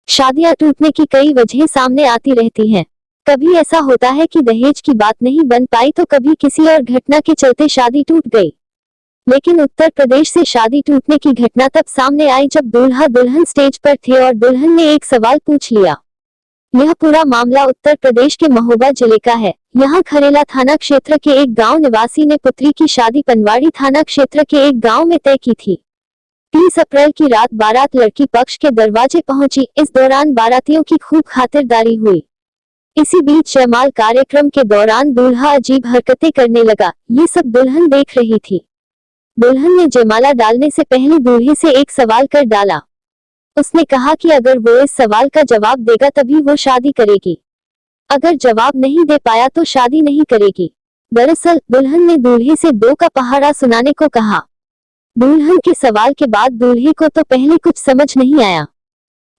शादियां टूटने की कई वजह सामने आती रहती हैं। कभी ऐसा होता है कि दहेज की बात नहीं बन पाई तो कभी किसी और घटना के चलते शादी टूट गई। लेकिन उत्तर प्रदेश से शादी टूटने की घटना तब सामने आई जब दूल्हा दुल्हन स्टेज पर थे और दुल्हन ने एक सवाल पूछ लिया। यह पूरा मामला उत्तर प्रदेश के महोबा जिले का है। यहाँ खरेला थाना क्षेत्र के एक गांव निवासी ने पुत्री की शादी पनवाड़ी थाना क्षेत्र के एक गांव में तय की थी। 30 अप्रैल की रात बारात लड़की पक्ष के दरवाजे पहुंची। इस दौरान बारातियों की खूब खातिरदारी हुई। इसी बीच जयमाल कार्यक्रम के दौरान दूल्हा अजीब हरकतें करने लगा। ये सब दुल्हन देख रही थी। दुल्हन ने जयमाला डालने से पहले दूल्हे से एक सवाल कर डाला। उसने कहा कि अगर वो इस सवाल का जवाब देगा तभी वो शादी करेगी, अगर जवाब नहीं दे पाया तो शादी नहीं करेगी। दरअसल दुल्हन ने दूल्हे से 2 का पहाड़ा सुनाने को कहा। दुल्हन के सवाल के बाद दूल्हे को तो पहले कुछ समझ नहीं आया।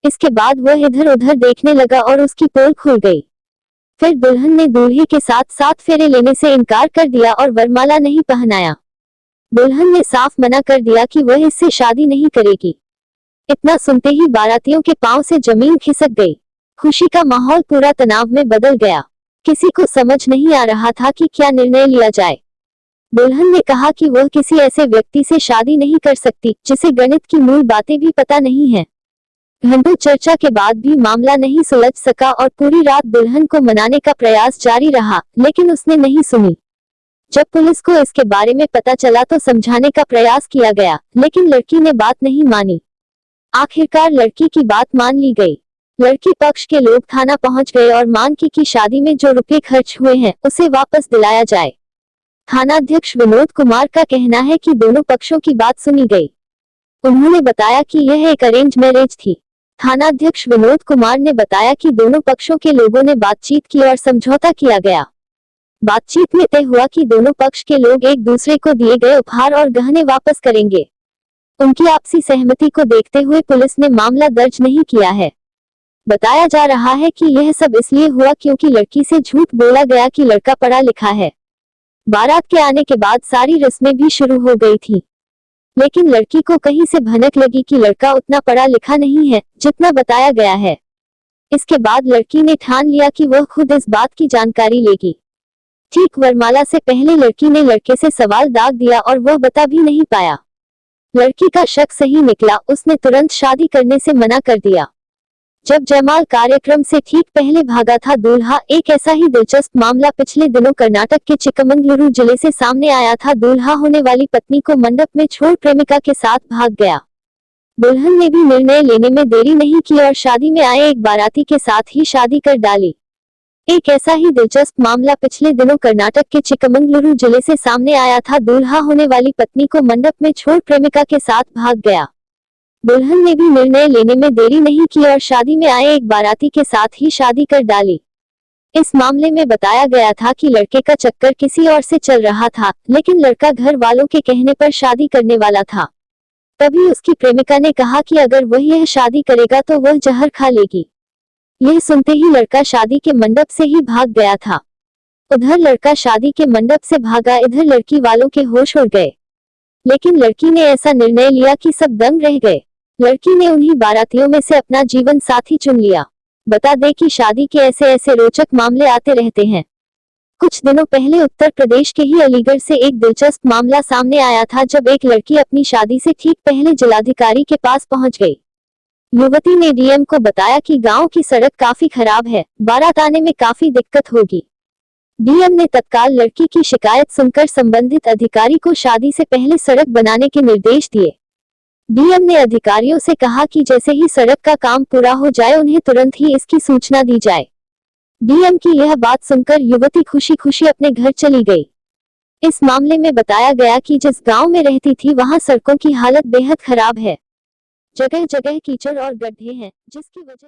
इसके बाद वह इधर उधर देखने लगा और उसकी पोल खुल गई। फिर दुल्हन ने दूल्हे के साथ 7 फेरे लेने से इनकार कर दिया और वरमाला नहीं पहनाया। दुल्हन ने साफ मना कर दिया कि वह इससे शादी नहीं करेगी। इतना सुनते ही बारातियों के पांव से जमीन खिसक गई। खुशी का माहौल पूरा तनाव में बदल गया। किसी को समझ नहीं आ रहा था कि क्या निर्णय लिया जाए। दुल्हन ने कहा कि वह किसी ऐसे व्यक्ति से शादी नहीं कर सकती जिसे गणित की मूल बातें भी पता नहीं है। घंटों चर्चा के बाद भी मामला नहीं सुलझ सका और पूरी रात दुल्हन को मनाने का प्रयास जारी रहा, लेकिन उसने नहीं सुनी। जब पुलिस को इसके बारे में पता चला तो समझाने का प्रयास किया गया, लेकिन लड़की ने बात नहीं मानी। आखिरकार लड़की की बात मान ली गई। लड़की पक्ष के लोग थाना पहुंच गए और मांग की कि शादी में जो रुपए खर्च हुए हैं उसे वापस दिलाया जाए। थानाध्यक्ष विनोद कुमार का कहना है कि दोनों पक्षों की बात सुनी गई। उन्होंने बताया कि यह एक अरेंज मैरिज थी। थानाध्यक्ष विनोद कुमार ने बताया कि दोनों पक्षों के लोगों ने बातचीत की और समझौता किया गया। बातचीत में तय हुआ कि दोनों पक्ष के लोग एक दूसरे को दिए गए उपहार और गहने वापस करेंगे। उनकी आपसी सहमति को देखते हुए पुलिस ने मामला दर्ज नहीं किया है। बताया जा रहा है कि यह सब इसलिए हुआ क्योंकि लड़की से झूठ बोला गया कि लड़का पढ़ा लिखा है। बारात के आने के बाद सारी रस्में भी शुरू हो गई थी, लेकिन लड़की को कहीं से भनक लगी कि लड़का उतना पढ़ा लिखा नहीं है जितना बताया गया है। इसके बाद लड़की ने ठान लिया कि वह खुद इस बात की जानकारी लेगी। ठीक वरमाला से पहले लड़की ने लड़के से सवाल दाग दिया और वह बता भी नहीं पाया। लड़की का शक सही निकला, उसने तुरंत शादी करने से मना कर दिया। जब जयमाल कार्यक्रम से ठीक पहले भागा था दूल्हा, एक ऐसा ही दिलचस्प मामला पिछले दिनों कर्नाटक के चिक्कमंगलुरु जिले से सामने आया था। दूल्हा होने वाली पत्नी को मंडप में छोड़ प्रेमिका के साथ भाग गया। दुल्हन ने भी निर्णय लेने में देरी नहीं की और शादी में आए एक बाराती के साथ ही शादी कर डाली। एक ऐसा ही दिलचस्प मामला पिछले दिनों कर्नाटक के चिक्कमंगलुरु जिले से सामने आया था। दूल्हा होने वाली पत्नी को मंडप में छोड़ प्रेमिका के साथ भाग गया। दुल्हन ने भी निर्णय लेने में देरी नहीं की और शादी में आए एक बाराती के साथ ही शादी कर डाली। इस मामले में बताया गया था कि लड़के का चक्कर किसी और से चल रहा था, लेकिन लड़का घर वालों के कहने पर शादी करने वाला था। तभी उसकी प्रेमिका ने कहा कि अगर वह यह शादी करेगा तो वह जहर खा लेगी। यह सुनते ही लड़का शादी के मंडप से ही भाग गया था। उधर लड़का शादी के मंडप से भागा, इधर लड़की वालों के होश उड़ गए। लेकिन लड़की ने ऐसा निर्णय लिया कि सब दंग रह गए। लड़की ने उन्हीं बारातियों में से अपना जीवन साथी चुन लिया। बता दें कि शादी के ऐसे ऐसे रोचक मामले आते रहते हैं। कुछ दिनों पहले उत्तर प्रदेश के ही अलीगढ़ से एक दिलचस्प मामला सामने आया था, जब एक लड़की अपनी शादी से ठीक पहले जिलाधिकारी के पास पहुंच गई। युवती ने डीएम को बताया कि गांव की सड़क काफी खराब है, बारात आने में काफी दिक्कत होगी। डीएम ने तत्काल लड़की की शिकायत सुनकर संबंधित अधिकारी को शादी से पहले सड़क बनाने के निर्देश दिए। डीएम ने अधिकारियों से कहा कि जैसे ही सड़क का काम पूरा हो जाए उन्हें तुरंत ही इसकी सूचना दी जाए। डीएम की यह बात सुनकर युवती खुशी खुशी अपने घर चली गई। इस मामले में बताया गया कि जिस गांव में रहती थी वहां सड़कों की हालत बेहद खराब है। जगह जगह कीचड़ और गड्ढे हैं, जिसकी वजह